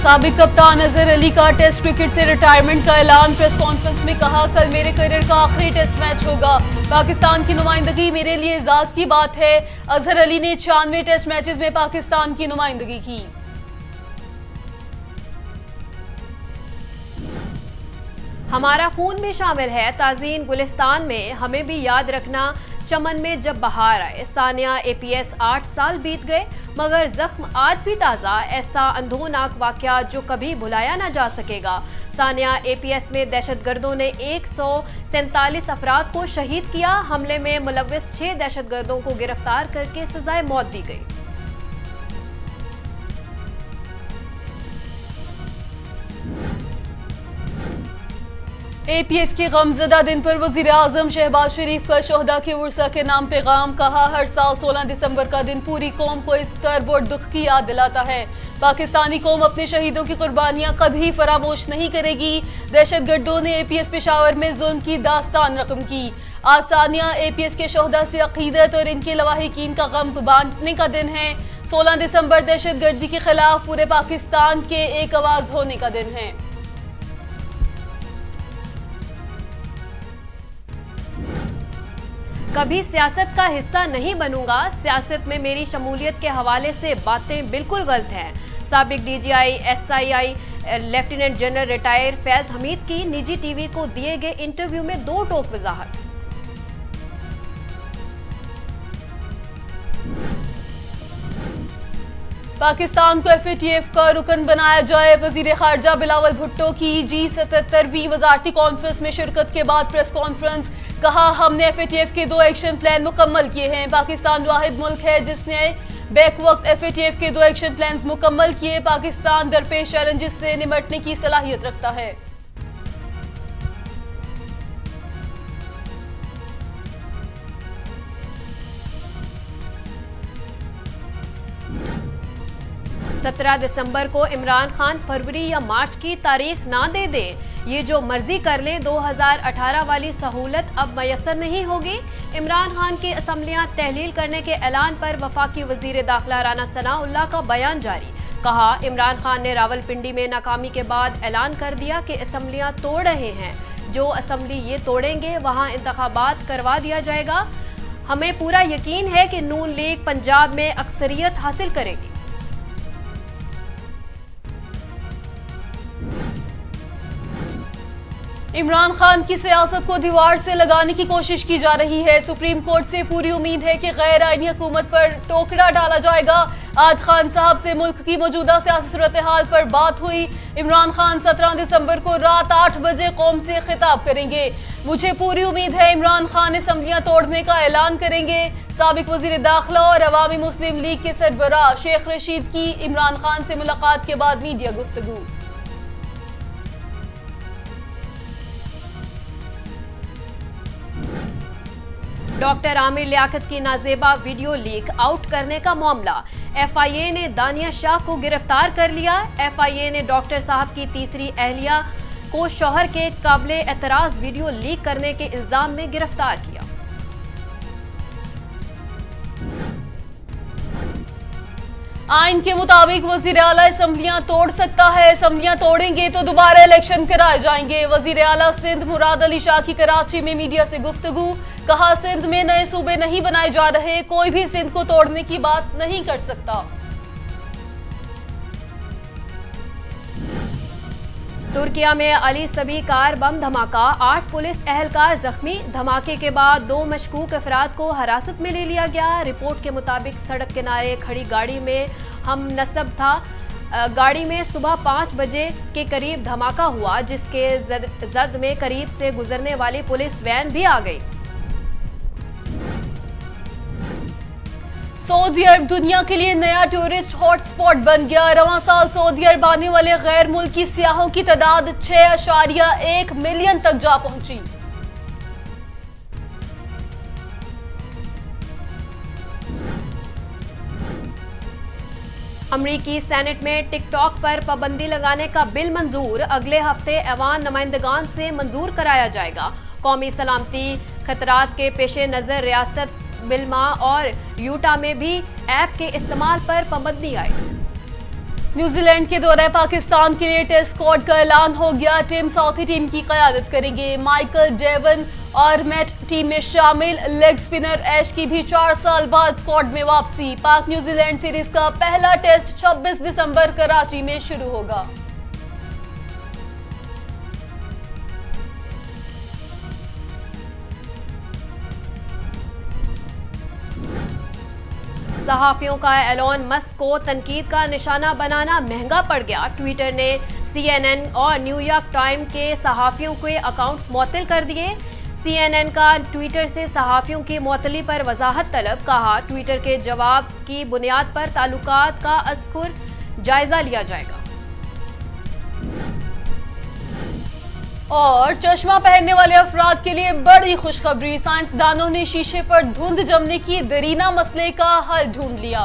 साबिक कप्तान अजहर अली का टेस्ट क्रिकेट से रिटायरमेंट का ऐलान। प्रेस कॉन्फ्रेंस में कहा, कल मेरे करियर का आखिरी टेस्ट मैच होगा। पाकिस्तान की नुमाइंदगी मेरे लिए एजाज की बात है। अजहर अली ने 96 टेस्ट मैचेस में पाकिस्तान की नुमाइंदगी की। हमारा खून में शामिल है ताज़ीन गुलिस्तान में, हमें भी याद रखना चमन में जब बहार आए। सानिया APS 8 साल बीत गए मगर जख्म आज भी ताज़ा, ऐसा अंधोनाक वाकया जो कभी भुलाया ना जा सकेगा। सानिया APS में दहशतगर्दों ने 147 अफराद को शहीद किया। हमले में मुलव्विस 6 दहशतगर्दों को गिरफ्तार करके सजाए मौत दी गई। APS के गमजदा दिन पर वजीर आजम शहबाज शरीफ का शोहदा के उर्सा के नाम पैगाम। कहा, हर साल 16 दिसंबर का दिन पूरी कौम को इस करबोड दुख की याद दिलाता है। पाकिस्तानी कौम अपने शहीदों की कुर्बानियां कभी फरामोश नहीं करेगी। दहशतगर्दों ने APS पेशावर में जुल्म की दास्तान रकम की। आज सानिया APS के शोहदा से अकीदत और इनके लवाहिकीन का गम बांटने का दिन है। 16 दिसंबर दहशतगर्दी के खिलाफ पूरे पाकिस्तान के एक आवाज होने का दिन है। कभी सियासत का हिस्सा नहीं बनूंगा, सियासत में मेरी शमूलियत के हवाले से बातें बिल्कुल गलत हैं। साबिक DGI SII lieutenant general retire Faiz Hamid की निजी TV को दिए गए इंटरव्यू में दो टोक वजाहत। पाकिस्तान को FATF का रुकन बनाया जाए। वजीर खारजा बिलावल भुट्टो की G77वीं वजारती कॉन्फ्रेंस में शिरकत के बाद प्रेस कॉन्फ्रेंस। कहा, हमने FATF के 2 एक्शन प्लान मुकम्मल किए हैं। पाकिस्तान वाहिद मुल्क है जिसने बैक वक्त FATF के 2 एक्शन प्लान मुकम्मल किए। पाकिस्तान दरपेश चैलेंजेस से निपटने की सलाहियत रखता है। सत्रह दिसंबर को इमरान खान फरवरी या मार्च की तारीख ना दे दें, ये जो मर्जी कर लें। 2018 वाली सहूलत अब मैसर नहीं होगी। इमरान खान की असम्बलियां तहलील करने के ऐलान पर वफाकी वजीर दाखिला राना सनाउल्लाह का बयान जारी। कहा, इमरान खान ने रावलपिंडी में नाकामी के बाद ऐलान कर दिया कि असम्बलियां तोड़ रहे हैं। जो असम्बली ये तोड़ेंगे वहां इंतखाबात करवा दिया जाएगा। हमें पूरा यकीन है कि नून लीग पंजाब में अक्सरियत हासिल करेगी। इमरान खान की सियासत को दीवार से लगाने की कोशिश की जा रही है। सुप्रीम कोर्ट से पूरी उम्मीद है कि गैर आईनी हुकूमत पर टोकरा डाला जाएगा। आज खान साहब से मुल्क की मौजूदा सियासी सूरत हाल पर बात हुई। इमरान खान 17 दिसंबर को रात 8 बजे कौम से खिताब करेंगे। मुझे पूरी उम्मीद है इमरान खान असम्बलियां तोड़ने का ऐलान करेंगे। साबिक वजीर दाखिला और अवामी मुस्लिम लीग के सरबराह शेख रशीद की इमरान खान से मुलाकात के बाद मीडिया गुफ्तगू। डॉक्टर आमिर लियाकत की नाजेबा वीडियो लीक आउट करने का मामला। FIA ने दानिया शाह को गिरफ्तार कर लिया। FIA ने डॉक्टर साहब की तीसरी अहलिया को शौहर के काबिले एतराज वीडियो लीक करने के इल्जाम में गिरफ्तार किया। आइन के मुताबिक वजीर आला असम्बलियां तोड़ सकता है। असम्बलियां तोड़ेंगे तो दोबारा इलेक्शन कराए जाएंगे। वजीर आला सिंध मुराद अली शाह की कराची में मीडिया से गुफ्तगू। कहा, सिंध में नए सूबे नहीं बनाए जा रहे, कोई भी सिंध को तोड़ने की बात नहीं कर सकता। तुर्किया में अली सभी कार बम धमाका, 8 पुलिस एहलकार जख्मी। धमाके के बाद 2 मशकूक अफराद को हिरासत में ले लिया गया। रिपोर्ट के मुताबिक सड़क किनारे खड़ी गाड़ी में हम नस्ब था। गाड़ी में सुबह 5 बजे के करीब धमाका हुआ, जिसके जद में करीब से गुजरने वाली पुलिस वैन भी आ गई। सऊदी अरब दुनिया के लिए नया टूरिस्ट हॉटस्पॉट बन गया। रवां साल सऊदी अरब आने वाले गैर मुल्की सियाहों की तादाद 6.1 मिलियन तक जा पहुंची। अमरीकी सेनेट में टिकटॉक पर पाबंदी लगाने का बिल मंजूर। अगले हफ्ते ऐवान नुमाइंदगान से मंजूर कराया जाएगा। कौमी सलामती खतरात के पेश नजर रियासत बिल्मा और यूटा में भी ऐप के इस्तेमाल पर पाबंदी आई। न्यूजीलैंड के दौरे पाकिस्तान के लिए टेस्ट स्क्वाड का ऐलान हो गया। टीम साउथी टीम की क़यादत करेंगे माइकल जेवन और मैट टीम में शामिल। लेग स्पिनर ऐश की भी 4 साल बाद स्क्वाड में वापसी। पाक न्यूजीलैंड सीरीज का पहला टेस्ट 26 दिसंबर कराची में शुरू होगा। सहाफियों का एलोन मस्क को तनकीद का निशाना बनाना महंगा पड़ गया। ट्विटर ने CNN और न्यूयॉर्क टाइम के सहाफियों के अकाउंट्स मुअत्तल कर दिए। CNN का ट्विटर से सहाफियों की मुअत्तली पर वजाहत तलब। कहा, ट्विटर के जवाब की बुनियाद पर ताल्लुकात का अस्कुर जायजा लिया जाएगा। और चश्मा पहनने वाले अफराद के लिए बड़ी खुशखबरी। साइंसदानों ने शीशे पर धुंध जमने की दरीना मसले का हल ढूंढ लिया।